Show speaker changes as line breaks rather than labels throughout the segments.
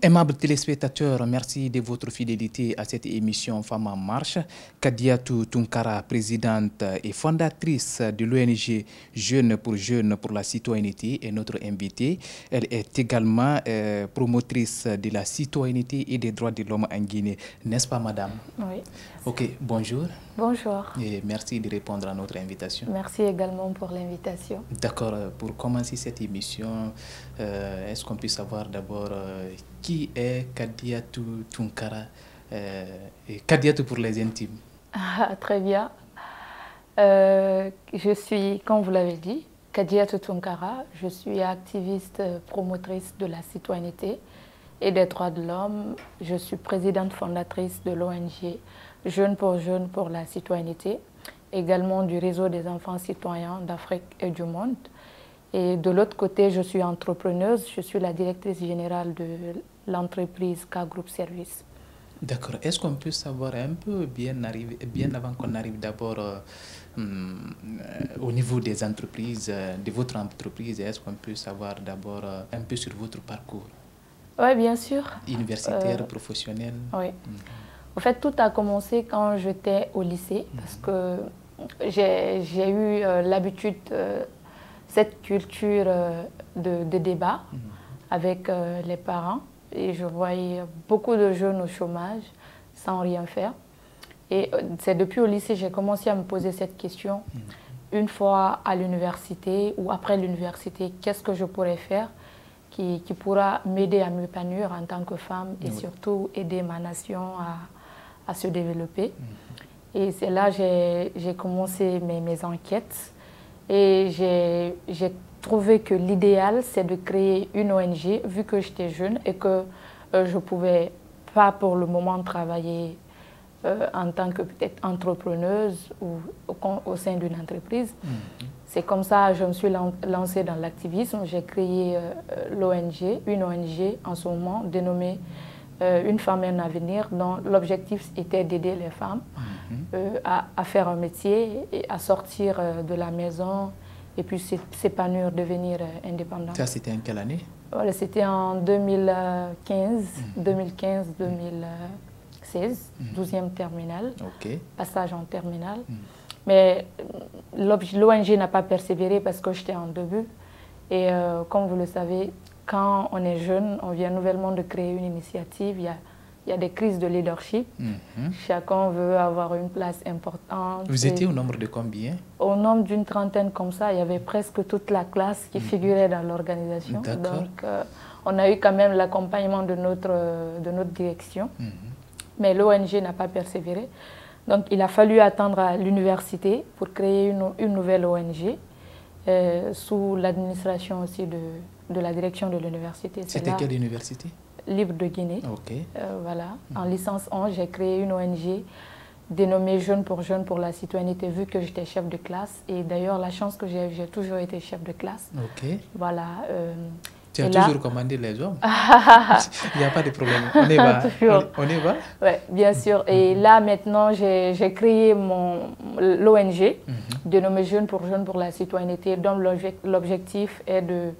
Aimables téléspectateurs, merci de votre fidélité à cette émission Femmes en Marche. Kadiatou Tunkara, présidente et fondatrice de l'ONG Jeunes pour la citoyenneté, est notre invitée. Elle est également promotrice de la citoyenneté et des droits de l'homme en Guinée. N'est-ce pas, madame?
Oui.
Ok, bonjour.
Bonjour.
Et merci de répondre à notre invitation.
Merci également pour l'invitation.
D'accord. Pour commencer cette émission, est-ce qu'on peut savoir d'abord qui est Kadiatou Tunkara, Kadiatou pour les intimes?
Très bien. Je suis, comme vous l'avez dit, Kadiatou Tunkara. Je suis activiste promotrice de la citoyenneté et des droits de l'homme. Je suis présidente fondatrice de l'ONG Jeunes pour la citoyenneté, également du réseau des enfants citoyens d'Afrique et du monde. Et de l'autre côté, je suis entrepreneuse, je suis la directrice générale de l'entreprise K Group Service.
D'accord. Est-ce qu'on peut savoir un peu, bien avant qu'on arrive d'abord au niveau des entreprises, de votre entreprise, est-ce qu'on peut savoir d'abord un peu sur votre parcours?
Oui, bien sûr.
Universitaire, professionnel?
Oui. En fait, tout a commencé quand j'étais au lycée, parce que j'ai eu l'habitude, cette culture de débat avec les parents. Et je voyais beaucoup de jeunes au chômage sans rien faire. Et c'est depuis au lycée que j'ai commencé à me poser cette question. Une fois à l'université ou après l'université, qu'est-ce que je pourrais faire qui pourra m'aider à m'épanouir en tant que femme et surtout aider ma nation à se développer. Et c'est là que j'ai commencé mes enquêtes. Et j'ai trouvé que l'idéal, c'est de créer une ONG, vu que j'étais jeune et que je ne pouvais pas pour le moment travailler en tant que peut-être entrepreneuse ou au sein d'une entreprise. C'est comme ça que je me suis lancée dans l'activisme. J'ai créé l'ONG, une ONG en ce moment dénommée Une femme et un avenir, dont l'objectif était d'aider les femmes à faire un métier et à sortir de la maison et puis s'épanouir, devenir indépendante.
Ça, c'était en quelle année?
Voilà, c'était en 2015, 2016, 12e terminale, passage en terminale. Mais l'ONG n'a pas persévéré parce que j'étais en début. Et comme vous le savez, quand on est jeune, on vient nouvellement de créer une initiative, il y a des crises de leadership. Chacun veut avoir une place importante.
Vous étiez au nombre de combien? Au
nombre d'une trentaine comme ça, il y avait presque toute la classe qui figurait dans l'organisation. Donc on a eu quand même l'accompagnement de notre direction. Mais l'ONG n'a pas persévéré. Donc il a fallu attendre à l'université pour créer une nouvelle ONG sous l'administration aussi de la direction de l'université.
C'était quelle université?
Libre de Guinée. Voilà. En licence 11, j'ai créé une ONG dénommée Jeunes pour la citoyenneté, vu que j'étais chef de classe. Et d'ailleurs, la chance que j'ai toujours été chef de classe. Voilà.
Tu as toujours commandé les hommes? Il n'y a pas de problème. On y va. On y va?
Oui, bien sûr. Et là, maintenant, j'ai créé l'ONG dénommée Jeunes pour la citoyenneté, dont l'objectif est de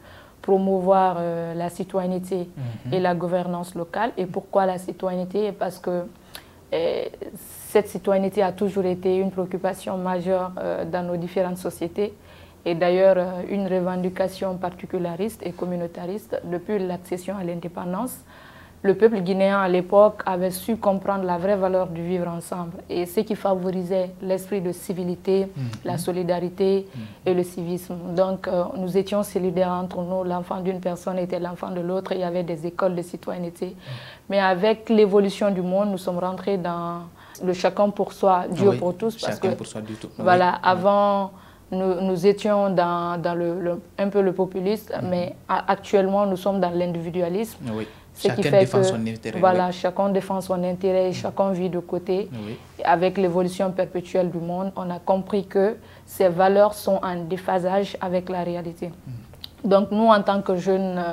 promouvoir la citoyenneté et la gouvernance locale. Et pourquoi la citoyenneté? Parce que cette citoyenneté a toujours été une préoccupation majeure dans nos différentes sociétés. Et d'ailleurs, une revendication particulariste et communautariste depuis l'accession à l'indépendance. Le peuple guinéen à l'époque avait su comprendre la vraie valeur du vivre ensemble et ce qui favorisait l'esprit de civilité, la solidarité et le civisme. Donc nous étions solidaires entre nous, l'enfant d'une personne était l'enfant de l'autre, il y avait des écoles de citoyenneté. Mais avec l'évolution du monde, nous sommes rentrés dans le chacun pour soi, Dieu pour tous. Parce que,
pour soi, Dieu tout.
Voilà, avant... Nous étions dans un peu le populisme, mais actuellement nous sommes dans l'individualisme.
Chacun défend son intérêt.
Voilà, chacun défend son intérêt, chacun vit de côté. Avec l'évolution perpétuelle du monde, on a compris que ces valeurs sont en déphasage avec la réalité. Donc nous, en tant que jeunes,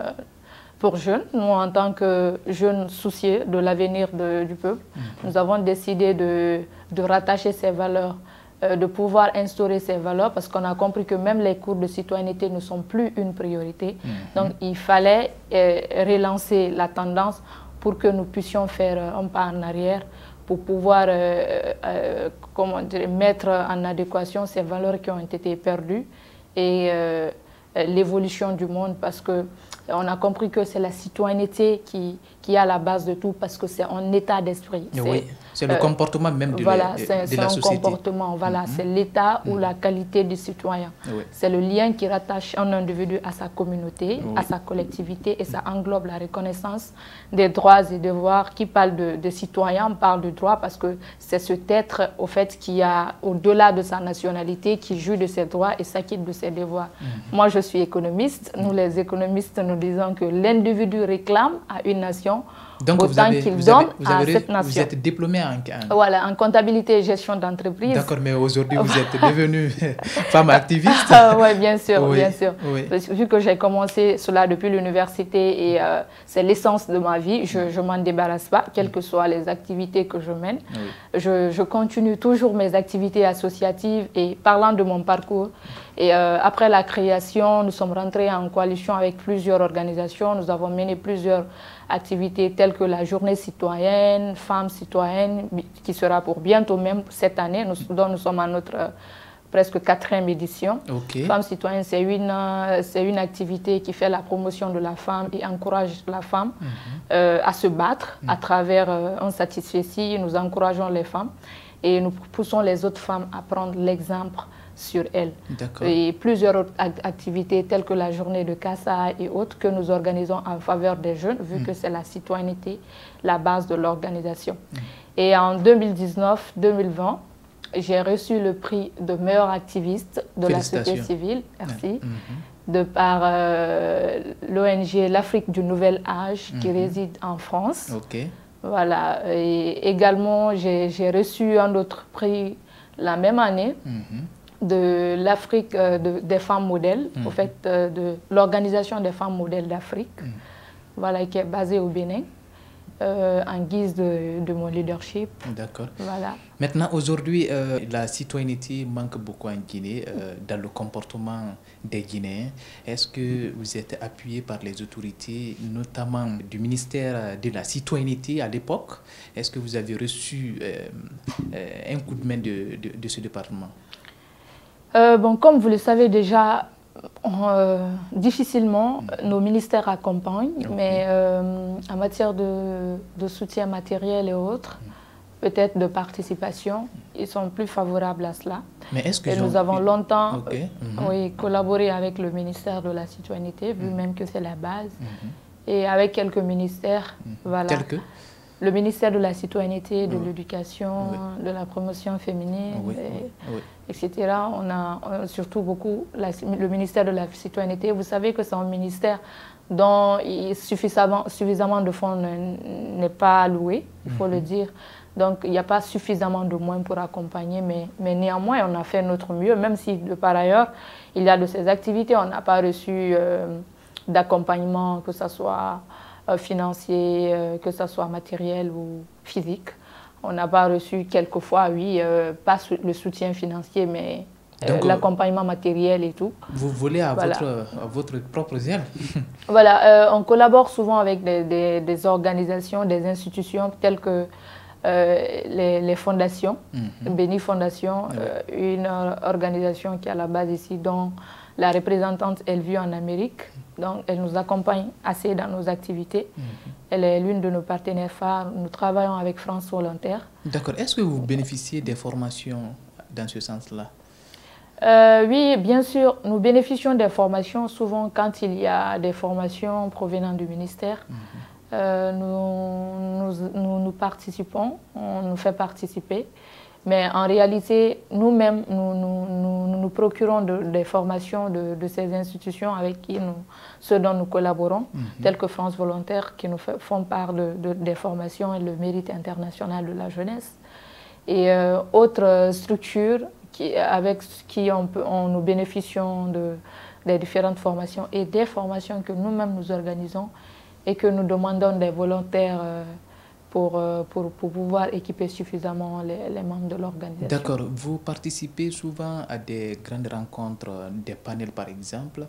nous en tant que jeunes soucieux de l'avenir du peuple, nous avons décidé de rattacher ces valeurs de pouvoir instaurer ces valeurs, parce qu'on a compris que même les cours de citoyenneté ne sont plus une priorité. Donc il fallait relancer la tendance pour que nous puissions faire un pas en arrière pour pouvoir comment dire, mettre en adéquation ces valeurs qui ont été perdues et l'évolution du monde, parce que on a compris que c'est la citoyenneté qui est à la base de tout, parce que c'est un état d'esprit.
Oui, c'est le comportement même de,
voilà,
de la société.
C'est un comportement, voilà, c'est l'état ou la qualité du citoyen.
Oui.
C'est le lien qui rattache un individu à sa communauté, à sa collectivité, et ça englobe la reconnaissance des droits et devoirs. Qui parle de citoyen, on parle de droit, parce que c'est cet être, au fait, qui a, au-delà de sa nationalité, qui jouit de ses droits et s'acquitte de ses devoirs. Moi, je suis économiste. Nous, les économistes, nous disons que l'individu réclame à une nation autant qu'il donne à cette nation.
Vous êtes diplômé
voilà, en comptabilité et gestion d'entreprise.
D'accord, mais aujourd'hui, vous êtes devenue femme activiste.
Oui, bien sûr,
oui,
bien sûr.
Oui.
Vu que j'ai commencé cela depuis l'université et c'est l'essence de ma vie, je ne m'en débarrasse pas, quelles que soient les activités que je mène. Oui. Je continue toujours mes activités associatives, et parlant de mon parcours, et après la création, nous sommes rentrés en coalition avec plusieurs organisations. Nous avons mené plusieurs activités telles que la journée citoyenne, femmes citoyennes, qui sera pour bientôt même cette année, dont nous sommes à notre presque 4e édition.
Okay.
Femmes citoyennes, c'est une activité qui fait la promotion de la femme et encourage la femme à se battre à travers un satisfecit. Nous encourageons les femmes et nous poussons les autres femmes à prendre l'exemple sur elles. Et plusieurs autres activités telles que la journée de Kassa et autres que nous organisons en faveur des jeunes, vu que c'est la citoyenneté, la base de l'organisation. Et en 2019-2020, j'ai reçu le prix de meilleur activiste de la société civile, merci, de par l'ONG L'Afrique du Nouvel Âge qui réside en France. Voilà. Et également, j'ai reçu un autre prix la même année de l'Afrique des femmes modèles, au fait, de l'Organisation des femmes modèles d'Afrique, voilà, qui est basée au Bénin, en guise de mon leadership.
D'accord.
Voilà.
Maintenant, aujourd'hui, la citoyenneté manque beaucoup en Guinée, dans le comportement des Guinéens. Est-ce que vous êtes appuyé par les autorités, notamment du ministère de la citoyenneté à l'époque? Est-ce que vous avez reçu un coup de main de ce département?
Bon, comme vous le savez déjà, difficilement nos ministères accompagnent, mais en matière de soutien matériel et autres, peut-être de participation, ils sont plus favorables à cela.
Mais est-ce que
nous avons longtemps oui, collaboré avec le ministère de la citoyenneté, vu même que c'est la base, et avec quelques ministères. Voilà.
Quelques?
Le ministère de la citoyenneté, de l'éducation, de la promotion féminine, etc. On a surtout beaucoup le ministère de la citoyenneté. Vous savez que c'est un ministère dont suffisamment de fonds n'est pas alloué, il faut le dire. Donc il n'y a pas suffisamment de moyens pour accompagner, mais néanmoins on a fait notre mieux, même si par ailleurs il y a de ces activités, on n'a pas reçu d'accompagnement, que ce soit financier, que ce soit matériel ou physique. On n'a pas reçu quelquefois, oui, pas le soutien financier, mais l'accompagnement matériel et tout.
Vous volez à votre propre aile.
Voilà, on collabore souvent avec des organisations, des institutions telles que les fondations, Béni Fondation, une organisation qui est à la base ici, dont la représentante elle vit en Amérique. Donc, elle nous accompagne assez dans nos activités. Elle est l'une de nos partenaires phares. Nous travaillons avec France Volontaire.
D'accord. Est-ce que vous bénéficiez des formations dans ce sens-là?
Oui, bien sûr. Nous bénéficions des formations souvent quand il y a des formations provenant du ministère. Nous participons, on nous fait participer. Mais en réalité, nous-mêmes, nous procurons des formations de ces institutions avec ceux dont nous collaborons, telles que France Volontaire, qui nous font part des formations et le mérite international de la jeunesse. Et autres structures avec qui nous bénéficions des différentes formations et des formations que nous-mêmes nous organisons et que nous demandons des volontaires pour pouvoir équiper suffisamment les membres de l'organisation.
D'accord. Vous participez souvent à des grandes rencontres, des panels par exemple.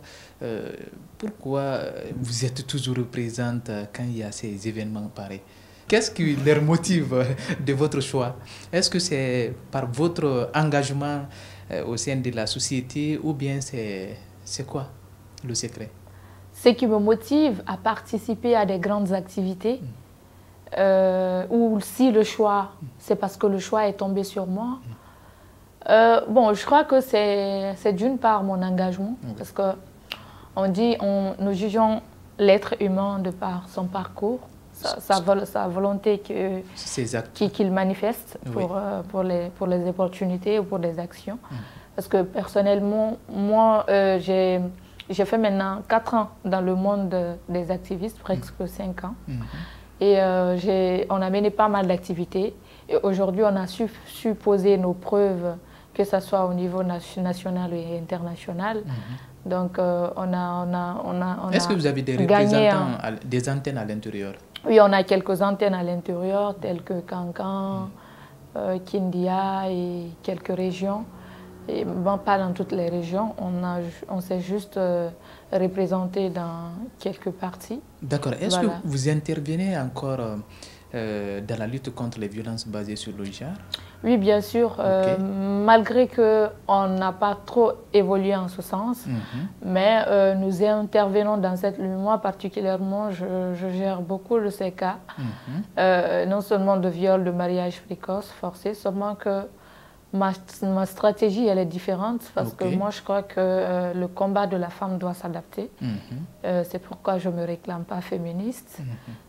Pourquoi vous êtes toujours présente quand il y a ces événements pareils? Qu'est-ce qui leur motive de votre choix? Est-ce que c'est par votre engagement au sein de la société ou bien c'est quoi le secret?
Ce qui me motive à participer à des grandes activités, ou si le choix, c'est parce que le choix est tombé sur moi. Bon, je crois que c'est d'une part mon engagement, parce que nous jugeons l'être humain de par son parcours, sa volonté qu'il manifeste pour les opportunités ou pour les actions. Parce que personnellement, moi, j'ai fait maintenant 4 ans dans le monde des activistes, presque 5 ans. Et on a mené pas mal d'activités. Et aujourd'hui, on a su poser nos preuves, que ce soit au niveau national et international. Donc,
est-ce que vous avez des représentants, des antennes à l'intérieur?
Oui, on a quelques antennes à l'intérieur, telles que Cancan, Kindia et quelques régions. Et, bon, pas dans toutes les régions, on s'est juste représenté dans quelques parties.
D'accord. Est-ce que vous intervenez encore dans la lutte contre les violences basées sur le genre?
Oui, bien sûr, malgré qu'on n'a pas trop évolué en ce sens, mais nous intervenons dans cette lutte. Moi, particulièrement, je gère beaucoup de ces cas, non seulement de viol, de mariage précoce, forcé, seulement que ma stratégie, elle est différente parce que moi, je crois que le combat de la femme doit s'adapter. C'est pourquoi je ne me réclame pas féministe.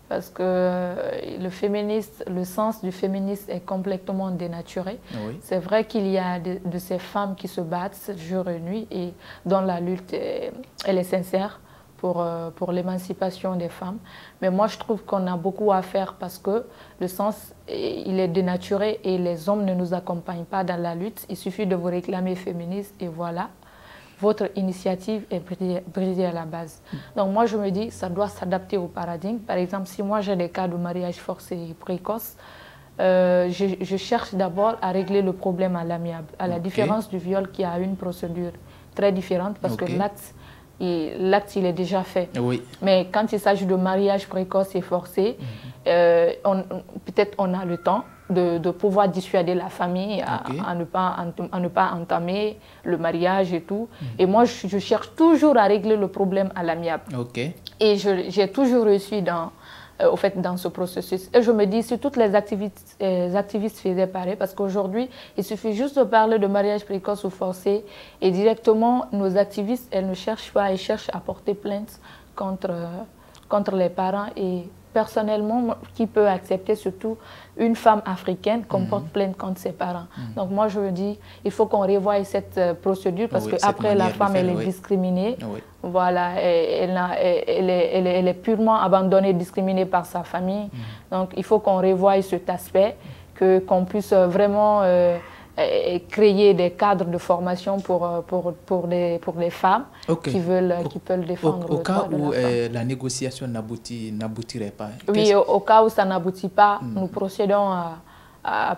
Parce que le sens du féminisme est complètement dénaturé. C'est vrai qu'il y a de ces femmes qui se battent jour et nuit et dont la lutte, elle est sincère pour l'émancipation des femmes. Mais moi, je trouve qu'on a beaucoup à faire parce que le sens, il est dénaturé et les hommes ne nous accompagnent pas dans la lutte. Il suffit de vous réclamer féministe et voilà, votre initiative est brisée à la base. Donc moi, je me dis, ça doit s'adapter au paradigme. Par exemple, si moi j'ai des cas de mariage forcé et précoce, je cherche d'abord à régler le problème à l'amiable, à la différence du viol qui a une procédure très différente parce que l'acte, il est déjà fait. Mais quand il s'agit de mariage précoce et forcé, peut-être on a le temps de pouvoir dissuader la famille à ne pas entamer le mariage et tout. Et moi, je cherche toujours à régler le problème à l'amiable. Et j'ai toujours réussi dans ce processus. Et je me dis, si toutes les activistes faisaient pareil, parce qu'aujourd'hui, il suffit juste de parler de mariage précoce ou forcé, et directement, nos activistes, elles ne cherchent pas, elles cherchent à porter plainte contre les parents. Et personnellement, qui peut accepter surtout une femme africaine qu'on porte plainte contre ses parents. Donc moi, je me dis, il faut qu'on revoie cette procédure parce qu'après, la femme, elle est discriminée. Voilà, elle est purement abandonnée, discriminée par sa famille. Donc il faut qu'on revoie cet aspect, qu'on puisse vraiment créer des cadres de formation pour les femmes qui veulent défendre
au cas où la négociation n'aboutirait pas.
Oui, au cas où ça n'aboutit pas, nous procédons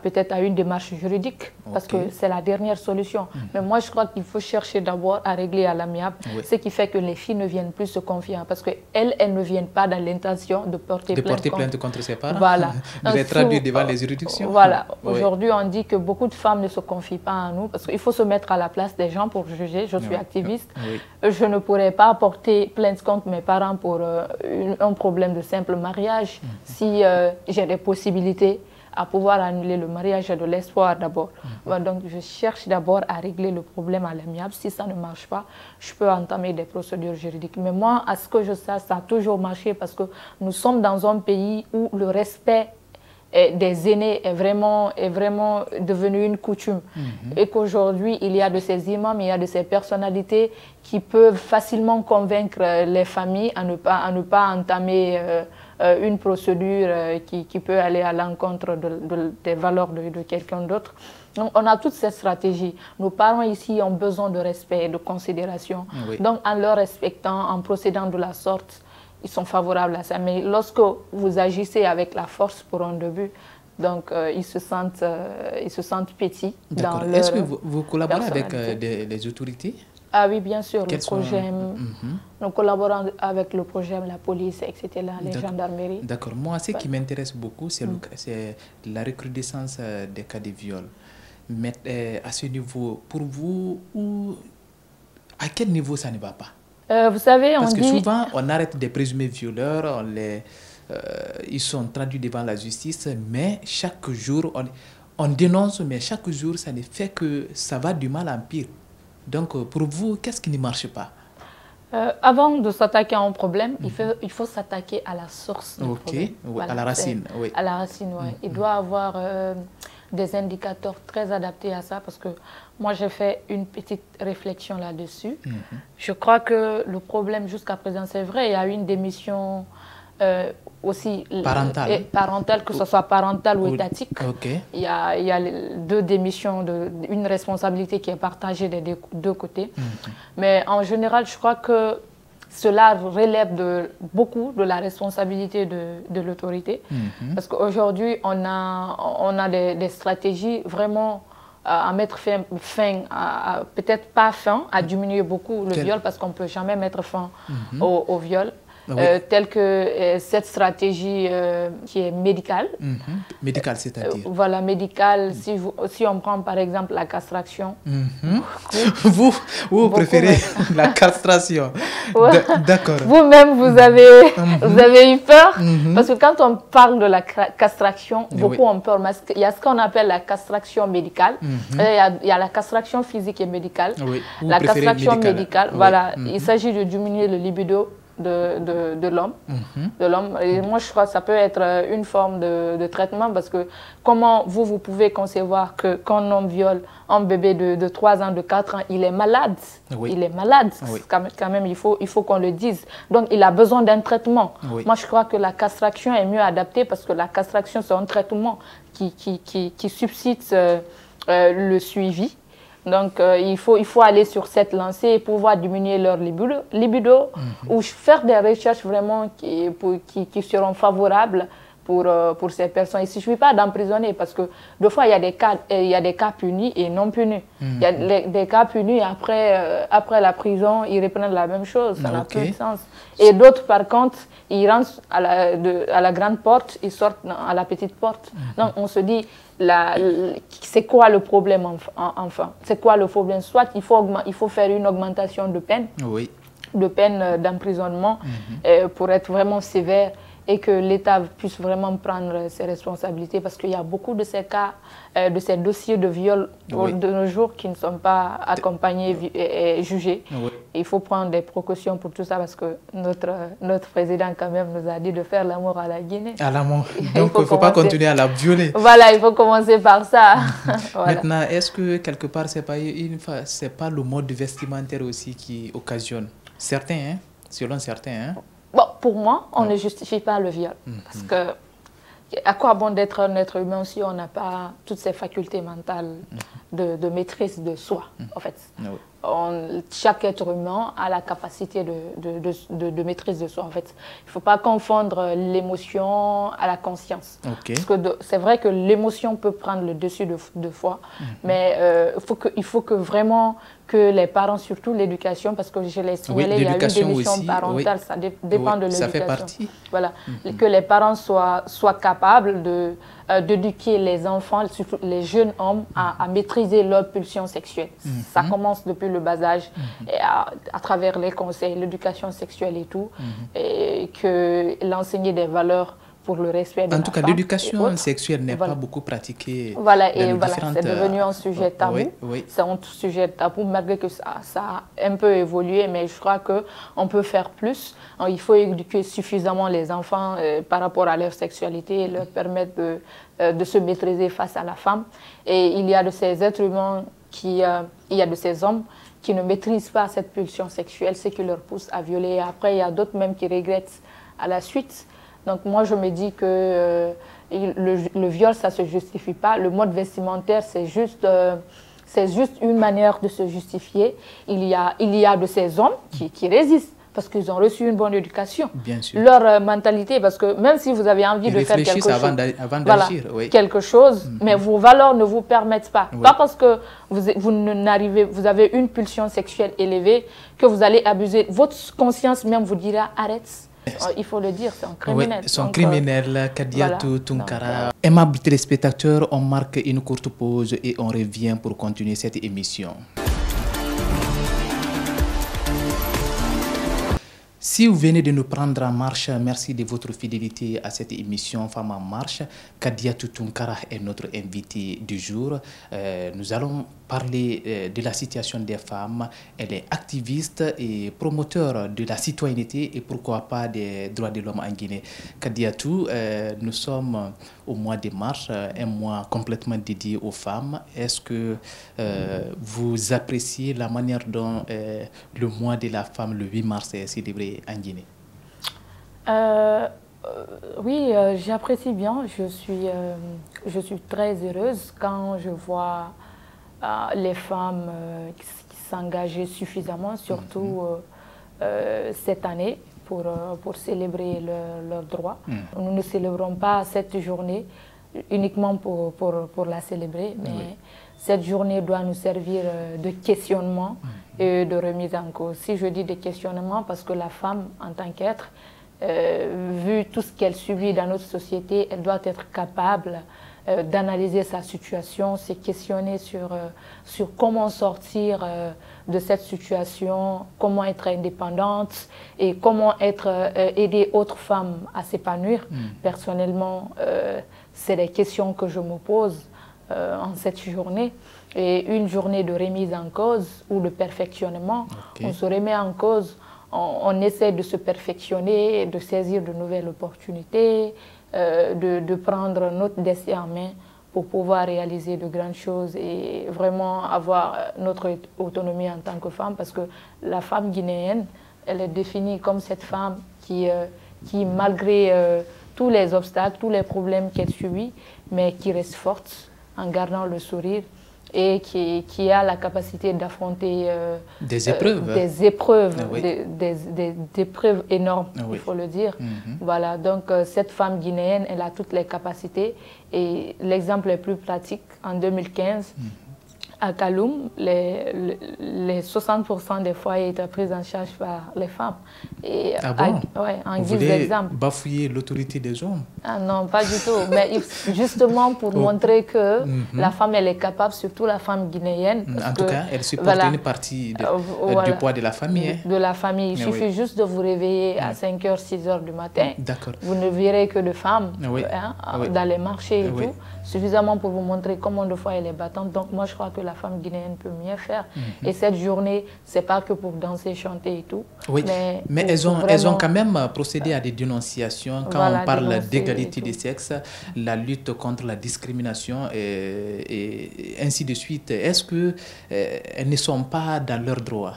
peut-être à une démarche juridique parce que c'est la dernière solution. Mais moi, je crois qu'il faut chercher d'abord à régler à l'amiable, ce qui fait que les filles ne viennent plus se confier parce qu'elles ne viennent pas dans l'intention de porter plainte contre ses parents. Voilà.
De les traduire devant les juridictions.
Voilà. Aujourd'hui, on dit que beaucoup de femmes ne se confient pas à nous parce qu'il faut se mettre à la place des gens pour juger. Je suis activiste. Je ne pourrais pas porter plainte contre mes parents pour un problème de simple mariage si j'ai des possibilités à pouvoir annuler le mariage de l'espoir d'abord. Donc je cherche d'abord à régler le problème à l'amiable. Si ça ne marche pas, je peux entamer des procédures juridiques. Mais moi, à ce que je sais, ça a toujours marché parce que nous sommes dans un pays où le respect des aînés est vraiment devenu une coutume. Et qu'aujourd'hui, il y a de ces imams, il y a de ces personnalités qui peuvent facilement convaincre les familles à ne pas entamer une procédure qui peut aller à l'encontre des valeurs de quelqu'un d'autre. Donc, on a toutes ces stratégies. Nos parents ici ont besoin de respect et de considération. Donc, en leur respectant, en procédant de la sorte, ils sont favorables à ça. Mais lorsque vous agissez avec la force pour un début, donc ils se sentent petits.
D'accord. Est-ce que vous collaborez avec les autorités?
Ah oui, bien sûr, le projet. Nous collaborons avec le projet, la police, etc., les gendarmeries.
D'accord. Moi, ce qui m'intéresse beaucoup, c'est la recrudescence des cas de viol. Mais à ce niveau, pour vous, à quel niveau ça ne va pas?
Vous savez,
parce que souvent, on arrête des présumés violeurs, ils sont traduits devant la justice, mais chaque jour, on dénonce, mais chaque jour, ça ne fait que ça va du mal en pire. Donc, pour vous, qu'est-ce qui ne marche pas?
Avant de s'attaquer à un problème, il faut s'attaquer à la source du problème.
Voilà, à la racine. Oui.
À la racine, oui. Il doit avoir des indicateurs très adaptés à ça, parce que moi, j'ai fait une petite réflexion là-dessus. Je crois que le problème jusqu'à présent, c'est vrai, il y a eu une démission aussi parentale, que ce soit parentale ou étatique. Il y a deux démissions, une responsabilité qui est partagée des deux côtés. Mais en général, je crois que cela relève beaucoup de la responsabilité de l'autorité. Parce qu'aujourd'hui, on a des stratégies vraiment à mettre fin, peut-être pas fin, à diminuer beaucoup le viol, parce qu'on ne peut jamais mettre fin au viol. Telle que cette stratégie qui est médicale.
Médicale, c'est-à-dire?
Voilà, médicale. Si on prend par exemple la castration.
Vous préférez la castration? D'accord.
Vous-même, vous avez eu peur. Parce que quand on parle de la castration, beaucoup ont peur. Il y a ce qu'on appelle la castration médicale. Il y a la castration physique et médicale. La castration médicale, voilà, il s'agit de diminuer le libido de l'homme. Et moi, je crois que ça peut être une forme de traitement, parce que comment vous pouvez concevoir que quand un homme viole un bébé de 3 ans, de 4 ans, il est malade. Il est malade. Quand même, il faut qu'on le dise. Donc, il a besoin d'un traitement. Moi, je crois que la castration est mieux adaptée, parce que la castration, c'est un traitement qui subside le suivi. Donc, il faut aller sur cette lancée et pouvoir diminuer leur libido ou faire des recherches vraiment qui seront favorables pour ces personnes. Il ne suffit pas d'emprisonner, parce que des fois, il y a des cas punis et non punis. Il y a des cas punis, après la prison, ils reprennent la même chose. Ça n'a plus de sens. Et d'autres, par contre, ils rentrent à la grande porte, ils sortent à la petite porte. Donc, on se dit, c'est quoi le problème enfin? C'est quoi le problème? Soit il faut faire une augmentation de peine, de peine d'emprisonnement pour être vraiment sévère, et que l'État puisse vraiment prendre ses responsabilités, parce qu'il y a beaucoup de ces cas, de ces dossiers de viol de nos jours qui ne sont pas accompagnés et jugés. Il faut prendre des précautions pour tout ça, parce que notre président quand même nous a dit de faire l'amour à la Guinée.
À l'amour. Donc il ne faut pas continuer à la violer.
Voilà, il faut commencer par ça.
Maintenant, est-ce que quelque part, ce n'est pas le mode vestimentaire aussi qui occasionne certains, selon certains,
Bon, pour moi, on ne justifie pas le viol. Parce que, à quoi bon d'être un être humain si on n'a pas toutes ces facultés mentales de maîtrise de soi, en fait. Chaque être humain a la capacité de maîtrise de soi, en fait. Il ne faut pas confondre l'émotion à la conscience. Parce que c'est vrai que l'émotion peut prendre le dessus de fois, mais il faut que vraiment que les parents, surtout l'éducation, parce que je l'ai signalé, il y a une démission parentale, ça dépend de l'éducation. Ça fait partie. Voilà, que les parents soient capables d'éduquer les enfants, surtout les jeunes hommes, à maîtriser leur pulsion sexuelle. Ça commence depuis le bas âge, et à travers les conseils, l'éducation sexuelle et tout, et que l'enseigner des valeurs pour le respect de la femme. En tout cas,
l'éducation sexuelle n'est pas beaucoup pratiquée.
Voilà, et voilà, c'est devenu un sujet tabou. C'est un sujet tabou, malgré que ça a un peu évolué, mais je crois qu'on peut faire plus. Il faut éduquer suffisamment les enfants par rapport à leur sexualité et leur permettre de se maîtriser face à la femme. Et il y a de ces êtres humains, il y a de ces hommes qui ne maîtrisent pas cette pulsion sexuelle, ce qui leur pousse à violer. Et après, il y a d'autres même qui regrettent à la suite. Donc moi, je me dis que le viol, ça ne se justifie pas. Le mode vestimentaire, c'est juste une manière de se justifier. Il y a de ces hommes qui résistent. parce qu'ils ont reçu une bonne éducation.
Bien sûr.
Leur mentalité, parce que même si vous avez envie de faire quelque chose,
avant d'agir, oui.
quelque chose, mais vos valeurs ne vous permettent pas.
Oui.
Pas parce que vous avez une pulsion sexuelle élevée que vous allez abuser. Votre conscience même vous dira arrête. Il faut le dire, c'est un criminel.
Oui, c'est un criminel, Kadiatou Tounkara. Aimables téléspectateurs, on marque une courte pause et on revient pour continuer cette émission. Si vous venez de nous prendre en marche, merci de votre fidélité à cette émission Femmes en marche. Kadiatou Tounkara est notre invitée du jour. Nous allons parler de la situation des femmes. Elle est activiste et promoteur de la citoyenneté et pourquoi pas des droits de l'homme en Guinée. Kadiatou, nous sommes au mois de mars, un mois complètement dédié aux femmes. Est-ce que vous appréciez la manière dont le mois de la femme, le 8 mars, est célébré en Guinée?
Oui, j'apprécie bien. Je suis très heureuse quand je vois les femmes qui s'engageaient suffisamment, surtout cette année, pour célébrer leurs droits. Nous ne célébrons pas cette journée uniquement pour la célébrer, mais cette journée doit nous servir de questionnement et de remise en cause. Si je dis de questionnement, parce que la femme, en tant qu'être, vu tout ce qu'elle subit dans notre société, elle doit être capable d'analyser sa situation, se questionner sur comment sortir de cette situation, comment être indépendante et comment aider autres femmes à s'épanouir. Personnellement, c'est des questions que je me pose en cette journée. Et une journée de remise en cause ou de perfectionnement, on se remet en cause, on essaie de se perfectionner, de saisir de nouvelles opportunités, de prendre notre destin en main pour pouvoir réaliser de grandes choses et vraiment avoir notre autonomie en tant que femme, parce que la femme guinéenne, elle est définie comme cette femme qui malgré tous les obstacles, tous les problèmes qu'elle subit, mais qui reste forte en gardant le sourire et qui a la capacité d'affronter
des épreuves,
des épreuves énormes, il faut le dire. Voilà, donc cette femme guinéenne, elle a toutes les capacités et l'exemple le plus pratique, en 2015, à Kaloum, les 60% des foyers étaient pris en charge par les femmes. Et en guise d'exemple.
Bafouiller l'autorité des hommes?
Ah non, pas du tout. Mais justement pour montrer que la femme, elle est capable, surtout la femme guinéenne.
En tout cas, elle supporte une partie du poids de la famille.
De la famille. Il suffit juste de vous réveiller à 5h, 6h du matin. Vous ne verrez que de femmes dans les marchés et tout. Suffisamment pour vous montrer comment de fois elle est battante. Donc moi, je crois que la femme guinéenne peut mieux faire. Et cette journée, c'est pas que pour danser, chanter et tout.
Oui, mais elles ont quand même procédé à des dénonciations quand on parle d'égalité des sexes, la lutte contre la discrimination et ainsi de suite. Est-ce qu'elles ne sont pas dans leurs droits?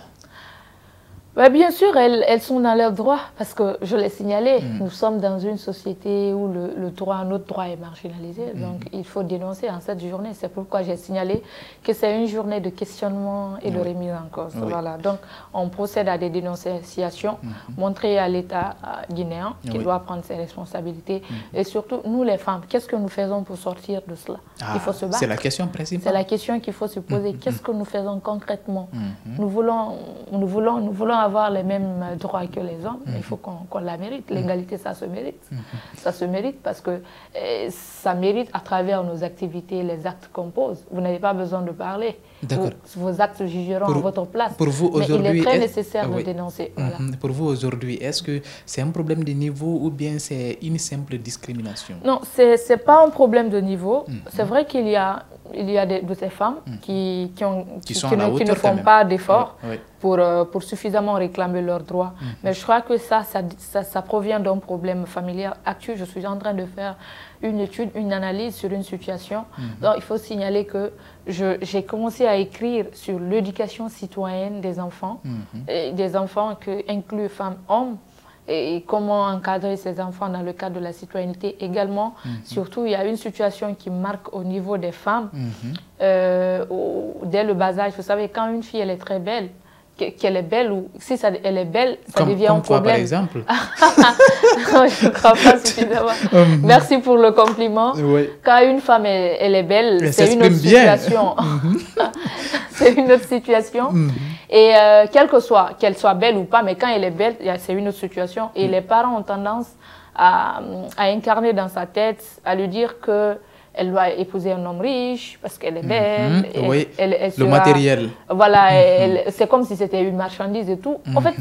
Bien sûr, elles sont dans leurs droits, parce que je l'ai signalé, nous sommes dans une société où notre droit est marginalisé, donc il faut dénoncer en cette journée. C'est pourquoi j'ai signalé que c'est une journée de questionnement et de remise en cause. Voilà. Donc on procède à des dénonciations, montrer à l'État guinéen qu'il doit prendre ses responsabilités. Et surtout, nous les femmes, qu'est-ce que nous faisons pour sortir de cela? Il faut se battre.
C'est la question principale.
C'est la question qu'il faut se poser. Qu'est-ce que nous faisons concrètement? Nous voulons avoir les mêmes droits que les hommes, il faut qu'on la mérite. L'égalité, ça se mérite. Ça se mérite parce que ça mérite à travers nos activités, les actes qu'on pose. Vous n'avez pas besoin de parler. Vos actes jugeront à votre place.
Pour vous,
mais il est très nécessaire de dénoncer.
Voilà. Pour vous, aujourd'hui, est-ce que c'est un problème de niveau ou bien c'est une simple discrimination? Non,
ce n'est pas un problème de niveau. C'est vrai qu'il y a de ces femmes qui ne font pas d'efforts pour suffisamment réclamer leurs droits. Mais je crois que ça provient d'un problème familial actuel. Je suis en train de faire une étude, une analyse sur une situation. Donc il faut signaler que j'ai commencé à écrire sur l'éducation citoyenne des enfants, et des enfants qui incluent femmes, hommes, et comment encadrer ces enfants dans le cadre de la citoyenneté également. Surtout, il y a une situation qui marque au niveau des femmes, dès le bas âge. Vous savez, quand une fille elle est très belle, qu'elle est belle ou si elle est belle, ça devient
comme
un problème.
Par exemple
je ne crois pas suffisamment. Merci pour le compliment.
Oui.
Quand une femme elle est belle, c'est une autre situation. C'est une autre situation. Et qu'elle soit belle ou pas, mais quand elle est belle, c'est une autre situation. Et les parents ont tendance à incarner dans sa tête, à lui dire qu'elle doit épouser un homme riche parce qu'elle est belle.
Oui,
elle
le matériel.
Voilà, c'est comme si c'était une marchandise et tout. En fait,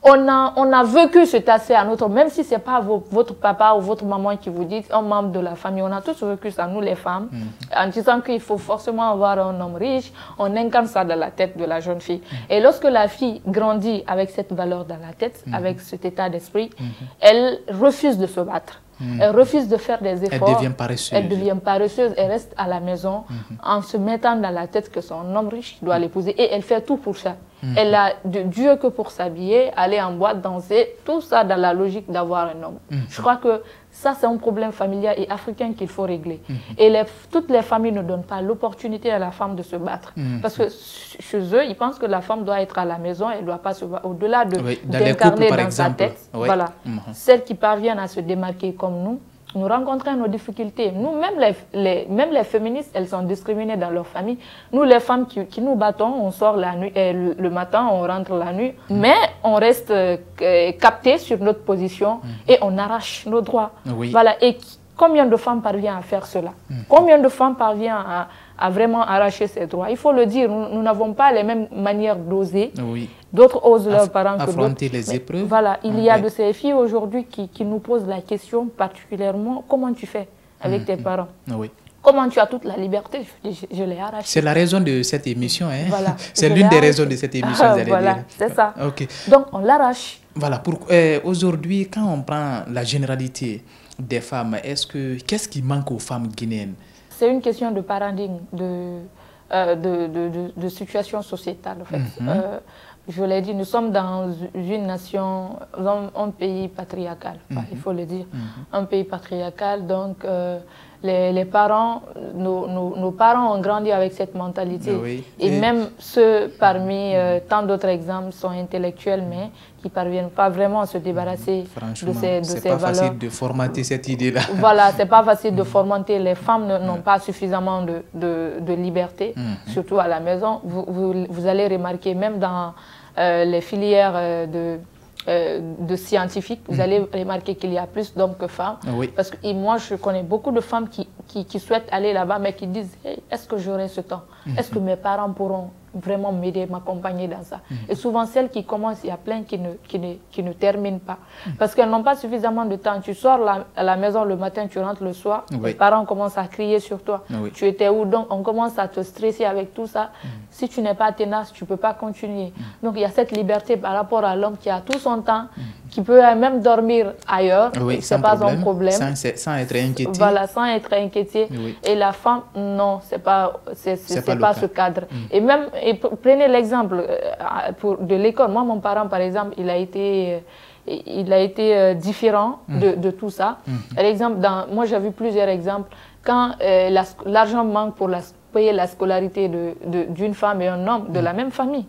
on a vécu cet aspect à notre... Même si ce n'est pas votre papa ou votre maman qui vous dit, un membre de la famille, on a tous vécu ça, nous les femmes, en disant qu'il faut forcément avoir un homme riche, on incarne ça dans la tête de la jeune fille. Et lorsque la fille grandit avec cette valeur dans la tête, avec cet état d'esprit, elle refuse de se battre. Elle refuse de faire des efforts. Elle devient paresseuse. Elle devient paresseuse. Elle reste à la maison en se mettant dans la tête que c'est un homme riche qui doit l'épouser. Et elle fait tout pour ça. Elle a de Dieu que pour s'habiller, aller en boîte, danser, tout ça dans la logique d'avoir un homme. Je crois que ça, c'est un problème familial et africain qu'il faut régler. Et toutes les familles ne donnent pas l'opportunité à la femme de se battre. Parce que chez eux, ils pensent que la femme doit être à la maison, elle ne doit pas se battre. Au-delà d'incarner dans sa tête, voilà. Celles qui parviennent à se démarquer comme nous rencontrons nos difficultés. Nous, même les féministes, elles sont discriminées dans leur famille. Nous, les femmes qui nous battons, on sort la nuit, le matin, on rentre la nuit, mais on reste capté sur notre position et on arrache nos droits. Voilà. Et combien de femmes parviennent à faire cela? Combien de femmes parviennent à vraiment arracher ses droits? Il faut le dire, nous n'avons pas les mêmes manières d'oser. D'autres osent leurs parents que d'autres.
Affronter les épreuves.
Voilà, il y a de ces filles aujourd'hui qui nous posent la question particulièrement, comment tu fais avec tes parents? Comment tu as toute la liberté? Je l'ai arrachée.
C'est la raison de cette émission. Hein?
Voilà,
c'est l'une des raisons de cette émission.
Voilà, c'est ça. Donc, on l'arrache.
Voilà, aujourd'hui, quand on prend la généralité des femmes, qu'est-ce qui manque aux femmes guinéennes? C'est
une question de paradigme, de situation sociétale, en fait. Je l'ai dit, nous sommes dans une nation, un pays patriarcal, il faut le dire. Un pays patriarcal, donc les parents, nos parents ont grandi avec cette mentalité. Et même ceux parmi tant d'autres exemples sont intellectuels, mais qui ne parviennent pas vraiment à se débarrasser de ces valeurs.
C'est pas facile de formater cette idée-là.
Voilà, c'est pas facile de formater. Les femmes n'ont pas suffisamment de liberté, surtout à la maison. Vous allez remarquer, même dans les filières de scientifiques, vous allez remarquer qu'il y a plus d'hommes que femmes. Parce que moi, je connais beaucoup de femmes qui souhaitent aller là-bas, mais qui disent hey, est-ce que j'aurai ce temps? Est-ce que mes parents pourront vraiment m'aider, m'accompagner dans ça? Et souvent, celles qui commencent, il y a plein qui ne terminent pas. Parce qu'elles n'ont pas suffisamment de temps. Tu sors à la maison le matin, tu rentres le soir, les parents commencent à crier sur toi. Tu étais où? Donc, on commence à te stresser avec tout ça. Si tu n'es pas tenace, tu ne peux pas continuer. Donc, il y a cette liberté par rapport à l'homme qui a tout son temps, qui peut même dormir ailleurs. Ce n'est pas un problème.
Sans être inquiété.
Voilà, sans être inquiété. Et la femme, non, c'est pas ce cadre. Et même, prenez l'exemple de l'école. Moi, mon parent, par exemple, il a été différent de tout ça. Par exemple, moi, j'ai vu plusieurs exemples. Quand l'argent manque pour payer la scolarité d'une femme et un homme de la même famille,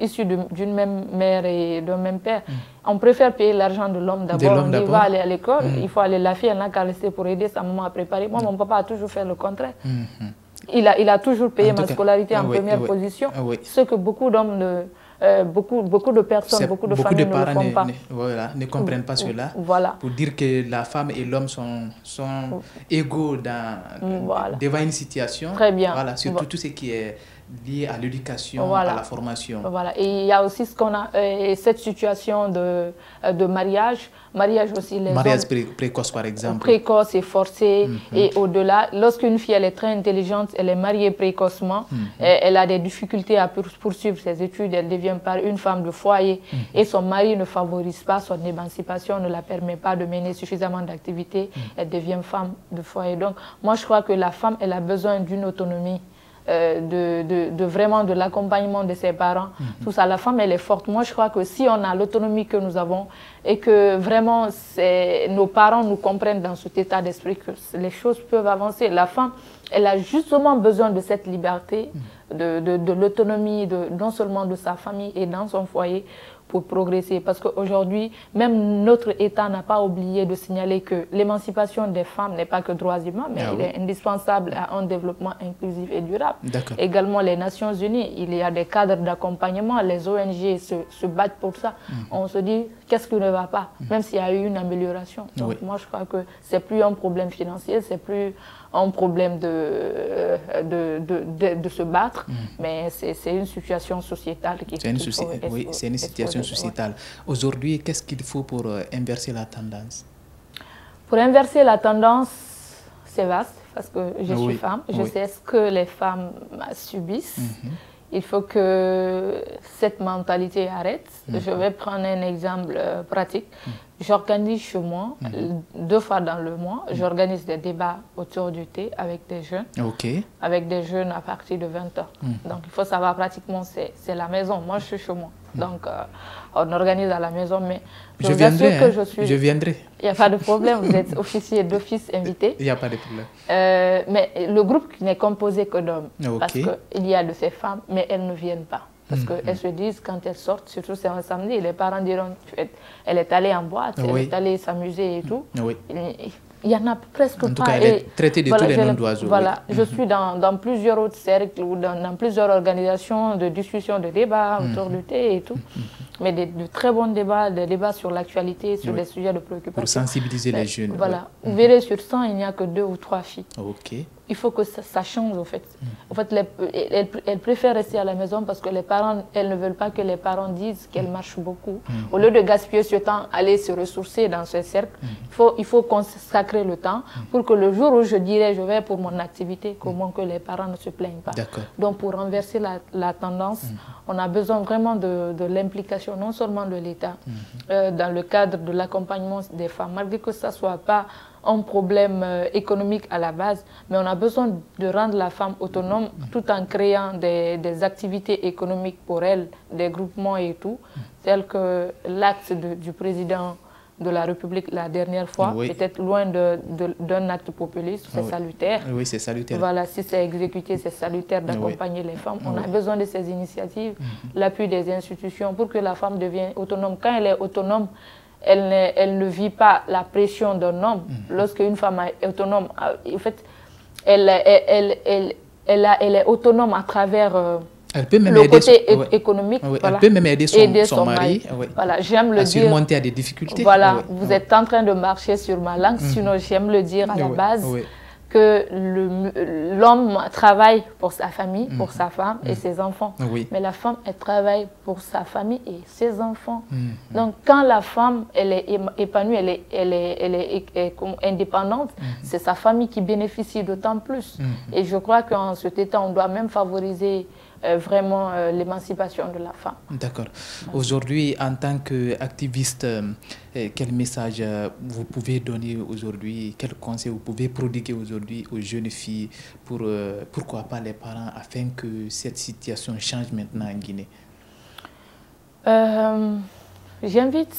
issus d'une même mère et d'un même père, on préfère payer l'argent de l'homme d'abord. On va aller à l'école, il faut aller, la fille, elle n'a qu'à rester pour aider sa maman à préparer. Moi, mon papa a toujours fait le contraire. Il a toujours payé ma scolarité en première position, ce que beaucoup d'hommes, beaucoup de personnes, beaucoup de familles ne le font pas.
Ne comprennent pas cela. Pour dire que la femme et l'homme sont égaux devant une situation.
Très bien.
Voilà, surtout tout ce qui est lié à l'éducation, à la formation.
Voilà. Et il y a aussi cette situation de mariage. Mariage aussi,
mariage précoce, par exemple.
Précoce et forcé. Et au-delà, lorsqu'une fille elle est très intelligente, elle est mariée précocement, elle a des difficultés à poursuivre ses études, elle devient une femme de foyer et son mari ne favorise pas son émancipation, ne la permet pas de mener suffisamment d'activités, elle devient femme de foyer. Donc, moi, je crois que la femme, elle a besoin d'une autonomie. Vraiment de l'accompagnement de ses parents, tout ça. La femme, elle est forte. Moi, je crois que si on a l'autonomie que nous avons et que vraiment nos parents nous comprennent dans cet état d'esprit, que les choses peuvent avancer. La femme, elle a justement besoin de cette liberté de l'autonomie, non seulement de sa famille et dans son foyer, pour progresser. Parce qu'aujourd'hui, même notre État n'a pas oublié de signaler que l'émancipation des femmes n'est pas que droits humains, mais il est indispensable à un développement inclusif et durable. Également, les Nations Unies, il y a des cadres d'accompagnement, les ONG se battent pour ça. On se dit, qu'est-ce qui ne va pas, même s'il y a eu une amélioration. Donc moi, je crois que c'est plus un problème financier, c'est plus un problème de se battre, mais c'est une situation sociétale qui
oui, c'est une situation sociétale. Aujourd'hui, qu'est-ce qu'il faut pour inverser la tendance?
Pour inverser la tendance, c'est vaste, parce que je suis femme, je sais ce que les femmes subissent. Il faut que cette mentalité arrête. Je vais prendre un exemple pratique. J'organise chez moi, 2 fois dans le mois, j'organise des débats autour du thé avec des jeunes, avec des jeunes à partir de 20 ans. Donc il faut savoir pratiquement, c'est la maison. Moi, je suis chez moi. Donc on organise à la maison, mais
je viendrai, je viendrai.
Il n'y a pas de problème, vous êtes officier d'office invité.
Il n'y a pas de problème.
Mais le groupe n'est composé que d'hommes, parce qu'il y a de ces femmes, mais elles ne viennent pas. Parce qu'elles se disent, quand elles sortent, surtout c'est un samedi, les parents diront, elle est allée en boîte, elle est allée s'amuser et tout. Il n'y en a presque pas.
En tout cas, elle est traitée de tous les noms d'oiseaux.
Voilà, je suis dans plusieurs autres cercles ou dans plusieurs organisations de discussion, de débats autour du thé et tout. Mais de très bons débats, des débats sur l'actualité, sur des sujets de préoccupation.
Pour sensibiliser les jeunes.
Voilà, vous verrez sur 100, il n'y a que 2 ou 3 filles. Il faut que ça change, en fait. En fait, elles préfèrent rester à la maison parce que les parents, elles ne veulent pas que les parents disent qu'elles marchent beaucoup. Au lieu de gaspiller ce temps, aller se ressourcer dans ce cercle, il faut consacrer le temps pour que le jour où je dirai je vais pour mon activité, comment que les parents ne se plaignent pas. Donc, pour renverser la tendance, on a besoin vraiment de l'implication, non seulement de l'État, dans le cadre de l'accompagnement des femmes, malgré que ça ne soit pas un problème économique à la base, mais on a besoin de rendre la femme autonome tout en créant des activités économiques pour elle, des groupements et tout, tels que l'acte du président de la République la dernière fois, peut-être loin d'un acte populiste, c'est salutaire.
Oui, c'est salutaire.
Voilà, si c'est exécuté, c'est salutaire d'accompagner les femmes. On a besoin de ces initiatives, l'appui des institutions pour que la femme devienne autonome. Quand elle est autonome, elle ne vit pas la pression d'un homme. Lorsqu'une femme est autonome, en fait, elle est autonome à travers
elle peut même
le
aider
côté économique.
Elle peut même aider son mari
voilà, j'aime le dire.
Surmonter à des difficultés.
Voilà, vous êtes en train de marcher sur ma langue, sinon j'aime le dire à la base. Que l'homme travaille pour sa famille, pour sa femme et ses enfants. Mais la femme, elle travaille pour sa famille et ses enfants. Donc, quand la femme, elle est épanouie, elle est indépendante, c'est sa famille qui bénéficie d'autant plus. Et je crois qu'en cet état, on doit même favoriser vraiment l'émancipation de la femme.
D'accord. Aujourd'hui, en tant qu'activiste, quel message vous pouvez donner aujourd'hui, quel conseil vous pouvez prodiguer aujourd'hui aux jeunes filles pour, pourquoi pas les parents, afin que cette situation change maintenant en Guinée?
J'invite,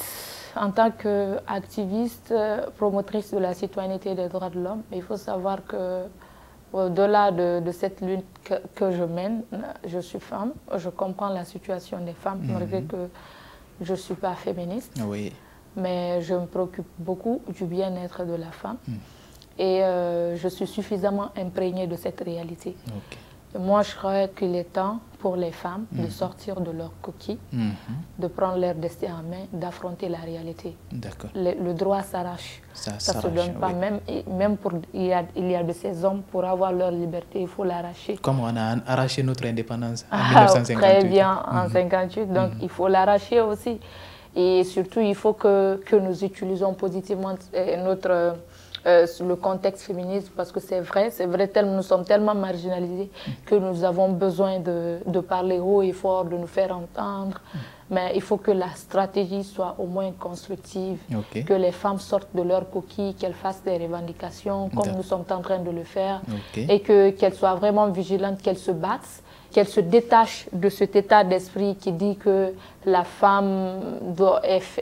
en tant qu'activiste, promotrice de la citoyenneté et des droits de l'homme, il faut savoir que au-delà de cette lutte que je mène, je suis femme, je comprends la situation des femmes, malgré que je ne suis pas féministe, mais je me préoccupe beaucoup du bien-être de la femme et je suis suffisamment imprégnée de cette réalité. Moi, je crois qu'il est temps pour les femmes de sortir de leur coquille, de prendre leur destin en main, d'affronter la réalité. Le droit s'arrache. Ça ne se donne pas. Même pour, il y a de ces hommes, pour avoir leur liberté, il faut l'arracher.
Comme on a arraché notre indépendance en 1958.
Très bien, en 1958. Donc, il faut l'arracher aussi. Et surtout, il faut que nous utilisons positivement notre... le contexte féministe, parce que c'est vrai, nous sommes tellement marginalisés que nous avons besoin de parler haut et fort, de nous faire entendre. Mais il faut que la stratégie soit au moins constructive, que les femmes sortent de leur coquille, qu'elles fassent des revendications comme nous sommes en train de le faire, et qu'elles soient vraiment vigilantes, qu'elles se battent, qu'elle se détache de cet état d'esprit qui dit que la femme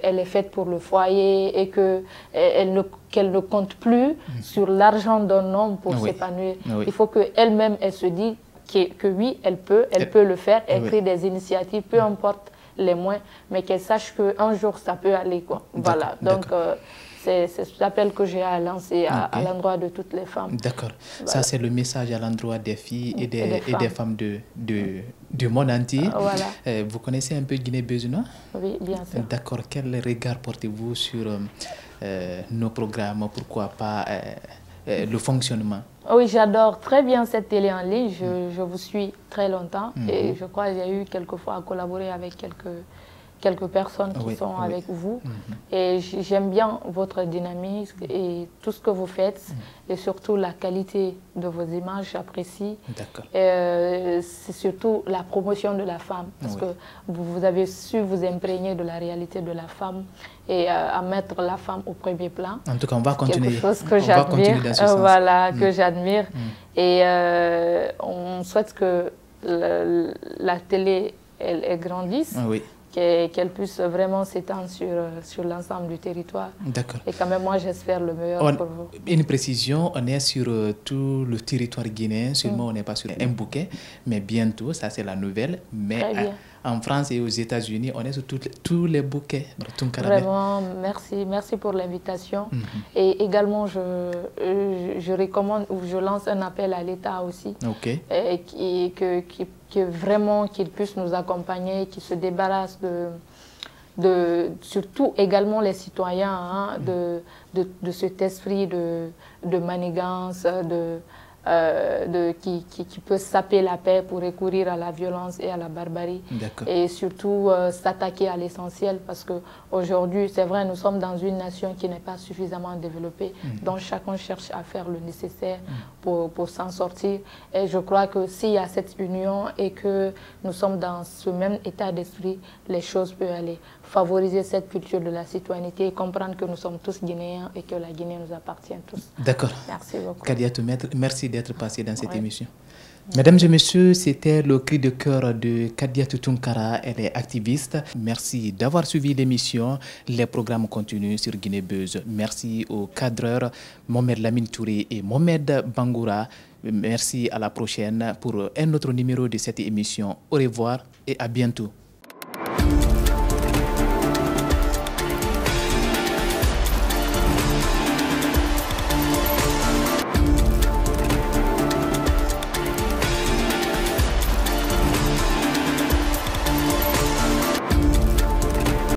elle est faite pour le foyer et qu'elle ne compte plus sur l'argent d'un homme pour s'épanouir. Il faut qu'elle-même, elle se dise que oui, elle peut le faire, écrire des initiatives, peu importe les moyens, mais qu'elle sache qu'un jour, ça peut aller, quoi. Voilà, donc c'est cet appel que j'ai à lancer à l'endroit de toutes les femmes.
D'accord. Voilà. Ça, c'est le message à l'endroit des filles et des femmes du monde entier.
Voilà.
Vous connaissez un peu Guinée-Bissau?
Oui, bien sûr.
D'accord. Quel regard portez-vous sur nos programmes? Pourquoi pas le fonctionnement?
Oui, j'adore très bien cette télé en ligne. Je vous suis très longtemps et je crois que j'ai eu quelquefois à collaborer avec quelques personnes qui sont avec vous. Et j'aime bien votre dynamisme et tout ce que vous faites et surtout la qualité de vos images, j'apprécie. C'est surtout la promotion de la femme parce que vous avez su vous imprégner de la réalité de la femme et à mettre la femme au premier plan.
En tout cas, on va continuer.
Quelque chose que j'admire, voilà, que j'admire. Et on souhaite que la télé, elle grandisse. Qu'elle puisse vraiment s'étendre sur l'ensemble du territoire.
D'accord.
Et quand même, moi, j'espère le meilleur pour vous.
Une précision, on est sur tout le territoire guinéen, seulement on n'est pas sur un bouquet, mais bientôt, ça c'est la nouvelle. Mais en France et aux États-Unis, on est sur tous les bouquets.
Vraiment, merci pour l'invitation. Et également, je recommande ou je lance un appel à l'État aussi, qu'il puisse nous accompagner, qu'il se débarrasse surtout également les citoyens, de cet esprit de manigance, qui peut saper la paix pour recourir à la violence et à la barbarie. Et surtout s'attaquer à l'essentiel parce qu'aujourd'hui, c'est vrai, nous sommes dans une nation qui n'est pas suffisamment développée, donc chacun cherche à faire le nécessaire pour s'en sortir. Et je crois que s'il y a cette union et que nous sommes dans ce même état d'esprit, les choses peuvent aller. Favoriser cette culture de la citoyenneté et comprendre que nous sommes tous Guinéens et que la Guinée nous appartient tous.
D'accord.
Merci beaucoup.
Kadiatou, merci d'être passé dans cette émission. Mesdames et messieurs, c'était le cri de cœur de Kadiatou Tounkara, elle est activiste. Merci d'avoir suivi l'émission. Les programmes continuent sur Guinée-Buzz. Merci aux cadreurs Mohamed Lamine Touré et Mohamed Bangoura. Merci, à la prochaine pour un autre numéro de cette émission. Au revoir et à bientôt.